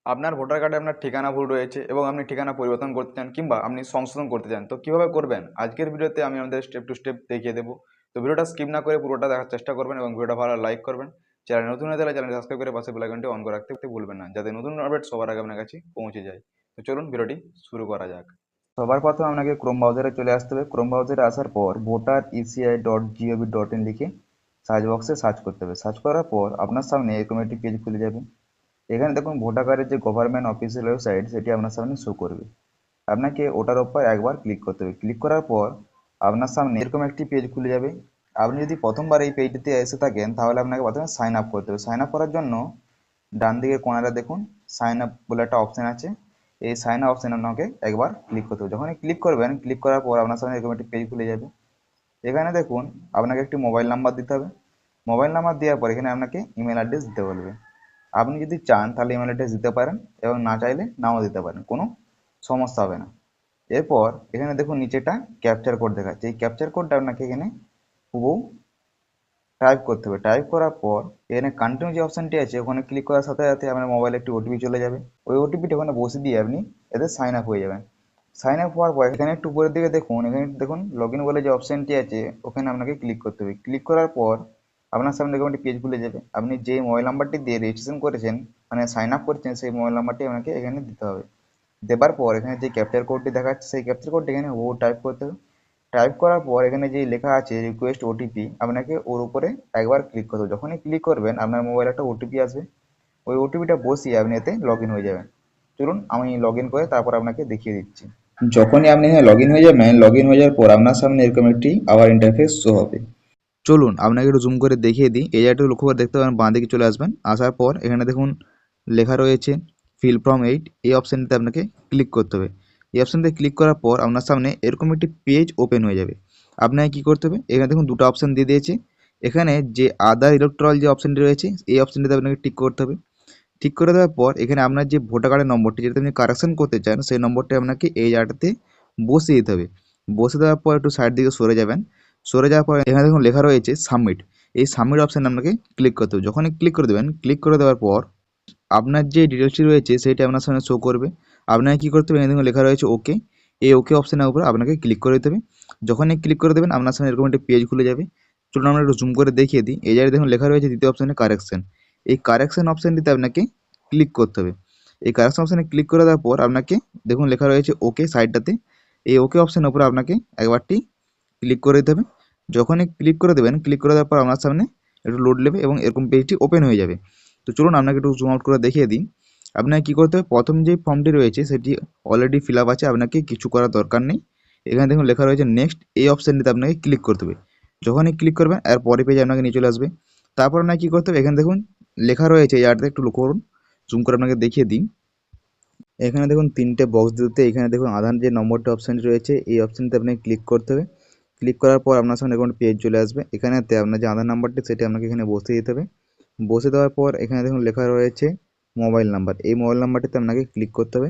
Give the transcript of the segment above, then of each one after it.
আপনার ভোটার কার্ডে আপনার ঠিকানা ভুল রয়েছে এবং আপনি ঠিকানা পরিবর্তন করতে চান কিংবা আপনি সংশোধন করতে চান, তো কিভাবে করবেন আজকের ভিডিওতে আমি আমাদের স্টেপ টু স্টেপ দেখিয়ে দেবো। তো ভিডিওটা স্কিপ না করে পুরোটা দেখার চেষ্টা করবেন এবং ভিডিওটা ভালো লাইক করবেন। চ্যানেল নতুন হয়ে থাকলে চ্যানেল সাবস্ক্রাইব করে পাশে বেল আইকনটি অন করে রাখতে ভুলবেন না, যাতে নতুন আপডেট সবার আগে আপনার কাছে পৌঁছে যায়। তো চলুন ভিডিওটি শুরু করা যাক। সবার প্রথমে আপনাকে ক্রোম ব্রাউজারে চলে আসতে হবে। ক্রোম ব্রাউজারে আসার পর voter.eci.gov.in লিখে সার্চ বক্সে সার্চ করতে হবে। সার্চ করার পর আপনার সামনে এরকম একটি পেজ খুলে যাবে। এখানে দেখুন ভোটার কার্ডের যে গভর্নমেন্ট অফিসিয়াল ওয়েবসাইট সেটি আপনার সামনে শো করবে। আপনাকে ওটার ওপর একবার ক্লিক করতে হবে। ক্লিক করার পর আপনার সামনে এরকম একটি পেজ খুলে যাবে। আপনি যদি প্রথমবার এই পেজটিতে এসে থাকেন তাহলে আপনাকে প্রথমে সাইন আপ করতে হবে। সাইন আপ করার জন্য ডান দিকের কোণারে দেখুন সাইন আপ বলে একটা অপশান আছে। এই সাইন আপ অপশানে আপনাকে একবার ক্লিক করতে হবে। যখনই ক্লিক করবেন, ক্লিক করার পর আপনার সামনে এরকম একটি পেজ খুলে যাবে। এখানে দেখুন আপনাকে একটি মোবাইল নাম্বার দিতে হবে। মোবাইল নাম্বার দেওয়ার পর এখানে আপনাকে ইমেল অ্যাড্রেস দিতে বলবে। আপনি যদি চান তাহলে ইমেল অ্যাড্রেস দিতে পারেন এবং না চাইলে নাও দিতে পারেন, কোনো সমস্যা হবে না। এরপর এখানে দেখুন নিচেটা ক্যাপচার কোড দেখাচ্ছে। এই ক্যাপচার কোডটা আপনাকে এখানে হুবহু টাইপ করতে হবে। টাইপ করার পর এখানে কন্টিনিউ যে অপশানটি আছে ওখানে ক্লিক করার সাথে সাথে আপনার মোবাইলে একটি ওটিপি চলে যাবে। ওই ওটিপিটা ওখানে বসে দিয়ে আপনি এতে সাইন আপ হয়ে যাবেন। সাইন আপ হওয়ার পর এখানে একটু উপরের দিকে দেখুন, এখানে দেখুন লগ ইন বলে যে অপশানটি আছে ওখানে আপনাকে ক্লিক করতে হবে। ক্লিক করার পর আপনার সামনে এরকম একটি পেজ খুলে যাবে। আপনি যে মোবাইল নাম্বারটি দিয়ে রেজিস্ট্রেশন করেছেন, মানে সাইন আপ করেছেন, সেই মোবাইল নাম্বারটি আপনাকে এখানে দিতে হবে। দেবার পর এখানে যে ক্যাপচার কোডটি দেখাচ্ছে সেই ক্যাপচার কোডটি এখানে টাইপ করতে হবে। টাইপ করার পর এখানে যে লেখা আছে রিকোয়েস্ট ওটিপি, আপনাকে ওর উপরে একবার ক্লিক করতে হবে। যখনই ক্লিক করবেন আপনার মোবাইলে একটা ওটিপি আসবে। ওই ওটিপিটা বসিয়ে আপনি এতে লগ ইন হয়ে যাবেন। চলুন আমি লগ ইন করে তারপর আপনাকে দেখিয়ে দিচ্ছি। যখনই আপনি এখানে লগ ইন হয়ে যাবেন, লগ ইন হয়ে যাওয়ার পর আপনার সামনে এরকম একটি আবার ইন্টারফেস শো হবে। চলুন আপনাকে একটু জুম করে দেখিয়ে দিই। এই জায়গাটা লক্ষ্য করে দেখতে পাবেন, বাঁ দিকে চলে আসবেন। আসার পর এখানে দেখুন লেখা রয়েছে ফিল ফর্ম 8। এই অপশানটিতে আপনাকে ক্লিক করতে হবে। এই অপশানটিতে ক্লিক করার পর আপনার সামনে এরকম একটি পেজ ওপেন হয়ে যাবে। আপনাকে কী করতে হবে, এখানে দেখুন দুটো অপশান দিয়ে দিয়েছে। এখানে যে আদার ইলেকট্রাল যে অপশানটি রয়েছে এই অপশানটিতে আপনাকে টিক করতে হবে। ঠিক করে দেওয়ার পর এখানে আপনার যে ভোটার কার্ডের নম্বরটি যেটা আপনি কারেকশন করতে চান সেই নম্বরটি আপনাকে এই জায়গাটাতে বসিয়ে দিতে হবে। বসে দেওয়ার পর একটু সাইড দিকে সরে যাবেন। সরে যাওয়ার পর এখানে দেখুন লেখা রয়েছে সাবমিট। এই সাবমিট অপশানে আপনাকে ক্লিক করতে হবে। যখনই ক্লিক করে দেবেন, ক্লিক করে দেওয়ার পর আপনার যে ডিটেলসটি রয়েছে সেটা আপনার সামনে শো করবে। আপনাকে কী করতে হবে, এখানে দেখুন লেখা রয়েছে ওকে। এই ওকে অপশানের উপর আপনাকে ক্লিক করে দিতে হবে। যখনই ক্লিক করে দেবেন আপনার সামনে এরকম একটি পেজ খুলে যাবে। চলুন আমরা একটু জুম করে দেখিয়ে দিই। এই জায়গায় দেখুন লেখা রয়েছে দ্বিতীয় অপশানে কারেকশন। এই কারেকশন অপশানটিতে আপনাকে ক্লিক করতে হবে। এই কারেকশন অপশানে ক্লিক করে দেওয়ার পর আপনাকে দেখুন লেখা রয়েছে ওকে সাইডটাতে। এই ওকে অপশানের উপর আপনাকে একবারটি ক্লিক করে দিতে হবে। যখনই ক্লিক করে দেবেন, ক্লিক করে দেওয়ার পর আপনার সামনে একটু লোড নেবে এবং এরকম পেজটি ওপেন হয়ে যাবে। তো চলুন আপনাকে একটু জুম আউট করে দেখিয়ে দিই। আপনাকে কী করতে হবে, প্রথম যে ফর্মটি রয়েছে সেটি অলরেডি ফিল আপ আছে, আপনাকে কিছু করার দরকার নেই। এখানে দেখুন লেখা রয়েছে নেক্সট। এই অপশানটিতে আপনাকে ক্লিক করতে হবে। যখনই ক্লিক করবেন এর পরের পেজে আপনাকে নিয়ে চলে আসবে। তারপর আপনাকে কী করতে হবে, এখানে দেখুন লেখা রয়েছে এই জায়গাটাতে একটু লক্ষ্য করুন, জুম করে আপনাকে দেখিয়ে দিই। এখানে দেখুন তিনটে বক্স দিতে, এখানে দেখুন আধার যে নম্বরটা অপশানটি রয়েছে এই অপশানটিতে আপনাকে ক্লিক করতে হবে। ক্লিক করার পর আপনার সামনে এরকম পেজ চলে আসবে। এখানেতে আপনার যে আধার নাম্বারটি সেটি আপনাকে এখানে বসিয়ে দিতে হবে। বসে দেওয়ার পর এখানে দেখুন লেখা রয়েছে মোবাইল নাম্বার। এই মোবাইল নাম্বারটিতে আপনাকে ক্লিক করতে হবে।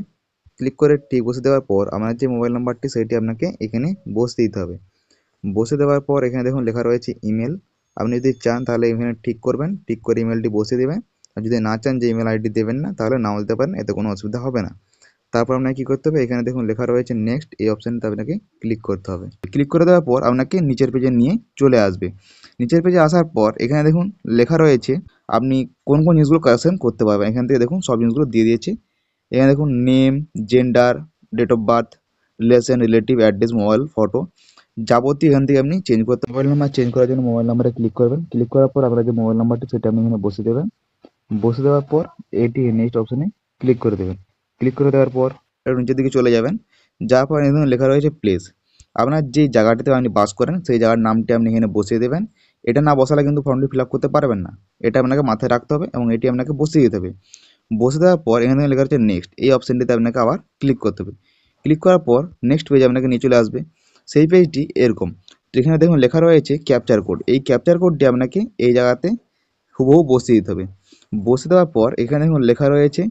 ক্লিক করে টিক বসে দেওয়ার পর আপনার যে মোবাইল নাম্বারটি সেটি আপনাকে এখানে বসিয়ে দিতে হবে। বসে দেওয়ার পর এখানে দেখুন লেখা রয়েছে ইমেল। আপনি যদি চান তাহলে এখানে ঠিক করবেন, ঠিক করে ইমেলটি বসিয়ে দেবেন। আর যদি না চান যে ইমেল আইডি দেবেন না তাহলে নাও দিতে পারেন, এতে কোনো অসুবিধা হবে না। তারপর আপনাকে কী করতে হবে, এখানে দেখুন লেখা রয়েছে নেক্সট। এই অপশানটা আপনাকে ক্লিক করতে হবে। ক্লিক করে দেওয়ার পর আপনাকে নিচের পেজে নিয়ে চলে আসবে। নিচের পেজে আসার পর এখানে দেখুন লেখা রয়েছে আপনি কোন কোন জিনিসগুলো কারেকশন করতে পারবেন। এখান থেকে দেখুন সব জিনিসগুলো দিয়ে দিয়েছে। এখানে দেখুন name, gender, date of birth, relation, relative, address, mobile, photo যাবতীয় এখান থেকে আপনি চেঞ্জ করতে। মোবাইল নাম্বার চেঞ্জ করার জন্য মোবাইল নাম্বারে ক্লিক করবেন। ক্লিক করার পর আপনার যে মোবাইল নাম্বারটি সেটা আপনি এখানে বসিয়ে দেবেন। বসে দেওয়ার পর এটি নেক্সট অপশানে ক্লিক করে দেবেন। ক্লিক করে দেওয়ার পর একটু নিচের দিকে চলে যাবেন। যাওয়ার পর এখানে লেখা রয়েছে প্লেস। আপনার যেই জায়গাটিতে আপনি বাস করেন সেই জায়গার নামটি আপনি এখানে বসিয়ে দেবেন। এটা না বসালে কিন্তু ফর্মটি ফিল আপ করতে পারবেন না। এটা আপনাকে মাথায় রাখতে হবে এবং এটি আপনাকে বসিয়ে দিতে হবে। বসে দেওয়ার পর এখানে লেখা রয়েছে নেক্সট। এই অপশানটিতে আপনাকে আবার ক্লিক করতে হবে। ক্লিক করার পর নেক্সট পেজে আপনাকে নিয়ে চলে আসবে। সেই পেজটি এরকম। তো এখানে দেখুন লেখা রয়েছে ক্যাপচার কোড। এই ক্যাপচার কোডটি আপনাকে এই জায়গাতে হুবহু বসিয়ে দিতে হবে। বসে দেওয়ার পর এখানে দেখুন লেখা রয়েছে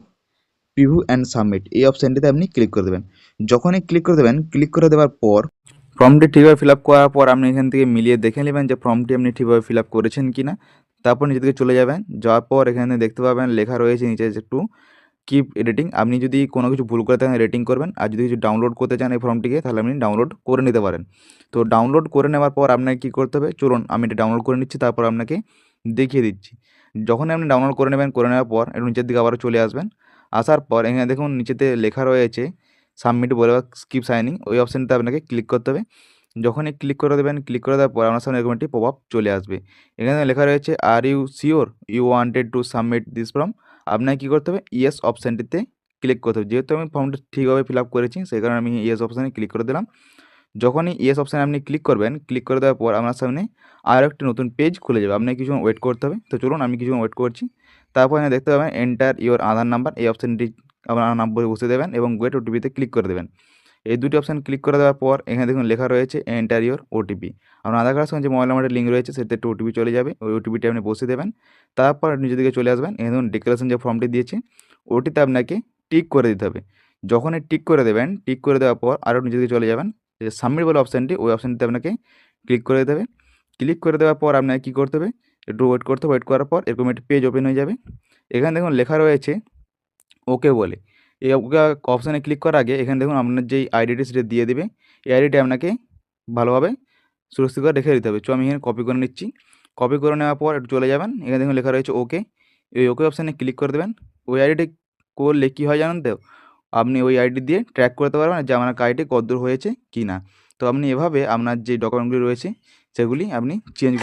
প্রিভিউ অ্যান্ড সাবমিট। এই অপশানটিতে আপনি ক্লিক করে দেবেন। যখনই ক্লিক করে দেবেন, ক্লিক করে দেওয়ার পর ফর্মটি ঠিকভাবে ফিল আপ করার পর আপনি এখান থেকে মিলিয়ে দেখে নেবেন যে ফর্মটি আপনি ঠিকভাবে ফিল আপ করেছেন কি না। তারপর নিচে দিকে চলে যাবেন। যাওয়ার পর এখানে দেখতে পাবেন লেখা রয়েছে নিচে একটু কিপ এডিটিং, আপনি যদি কোনো কিছু ভুল করে থাকেন রেটিং করবেন, আর যদি কিছু ডাউনলোড করতে চান এই ফর্মটিকে তাহলে আপনি ডাউনলোড করে নিতে পারেন। তো ডাউনলোড করে নেওয়ার পর আপনাকে কী করতে হবে, চলুন আমি এটা ডাউনলোড করে নিচ্ছি, তারপর আপনাকে দেখিয়ে দিচ্ছি। যখনই আপনি ডাউনলোড করে নেবেন, করে নেওয়ার পর একটু নিচের দিকে আবারও চলে আসবেন। আসার পর এখানে দেখুন নিচেতে লেখা রয়েছে সাবমিট বলে বা স্কিপ সাইনিং, ওই অপশানটা আপনাকে ক্লিক করতে হবে। যখনই ক্লিক করে দেবেন, ক্লিক করে দেওয়ার পর আপনার সামনে এরকম একটি পপ আপ চলে আসবে। এখানে লেখা রয়েছে are you sure you wanted to submit this form. আপনাকে কী করতে হবে, ইয়েস অপশানটিতে ক্লিক করতে হবে। যেহেতু আমি ফর্মটা ঠিকভাবে ফিল আপ করেছি সেই কারণে আমি ইয়েস অপশানে ক্লিক করে দিলাম। যখনই ইয়েস অপশানে আপনি ক্লিক করবেন, ক্লিক করে দেওয়ার পর আপনার সামনে আরও একটি নতুন পেজ খুলে যাবে। আপনাকে কিছুক্ষণ ওয়েট করতে হবে। তো চলুন আমি কিছুক্ষণ ওয়েট করছি। তারপর এখানে দেখতে পাবেন এন্টার ইওর আধার নাম্বার, এই অপশানটি আপনার নাম্বার বসিয়ে দেবেন এবং গেট ওটিপিতে ক্লিক করে দেবেন। এই দুটি অপশান ক্লিক করে দেওয়ার পর এখানে দেখুন লেখা রয়েছে এন্টার ইওর ওটিপি। আপনার আধার কার্ডের সঙ্গে যে মোবাইল নাম্বারের লিঙ্ক রয়েছে সেটাতে একটু ওটিপি চলে যাবে, ওই ওটিপিটি আপনি বসিয়ে দেবেন। তারপর নিজের দিকে চলে আসবেন, এখানে দেখুন ডিক্লারেশন যে ফর্মটি দিয়েছে ওটিতে আপনাকে টিক করে দিতে হবে। যখনই টিক করে দেবেন, টিক করে দেওয়ার পর আরও নিজের দিকে চলে যাবেন, যে সাবমিট বলে অপশানটি, ওই অপশানটিতে আপনাকে ক্লিক করে দিতে হবে। ক্লিক করে দেওয়ার পর আপনাকে কী করতে হবে, একটু ওয়েট করতে হবে। ওয়েট করার পর এরকম একটি পেজ ওপেন হয়ে যাবে। এখানে দেখুন লেখা রয়েছে ওকে বলে। এই ওকে অপশানে ক্লিক করার আগে এখানে দেখুন আপনার যেই আইডিটি সেটা দিয়ে দেবে। এই আইডিটি আপনাকে ভালোভাবে সুরক্ষিত করে রেখে দিতে হবে। আমি এখানে কপি করে নিচ্ছি। কপি করে নেওয়ার পর একটু চলে যাবেন, এখানে দেখুন লেখা রয়েছে ওকে। এই ওকে অপশানে ক্লিক করে দেবেন। ওই আইডিটি করলে কী হয় জানেন তো, আপনি ওই আইডি দিয়ে ট্র্যাক করতে পারবেন যে আপনার আইডি কতদূর হয়েছে কি না। তো আপনি এভাবে আপনার যে ডকুমেন্টগুলি রয়েছে সেগুলি আপনি চেঞ্জ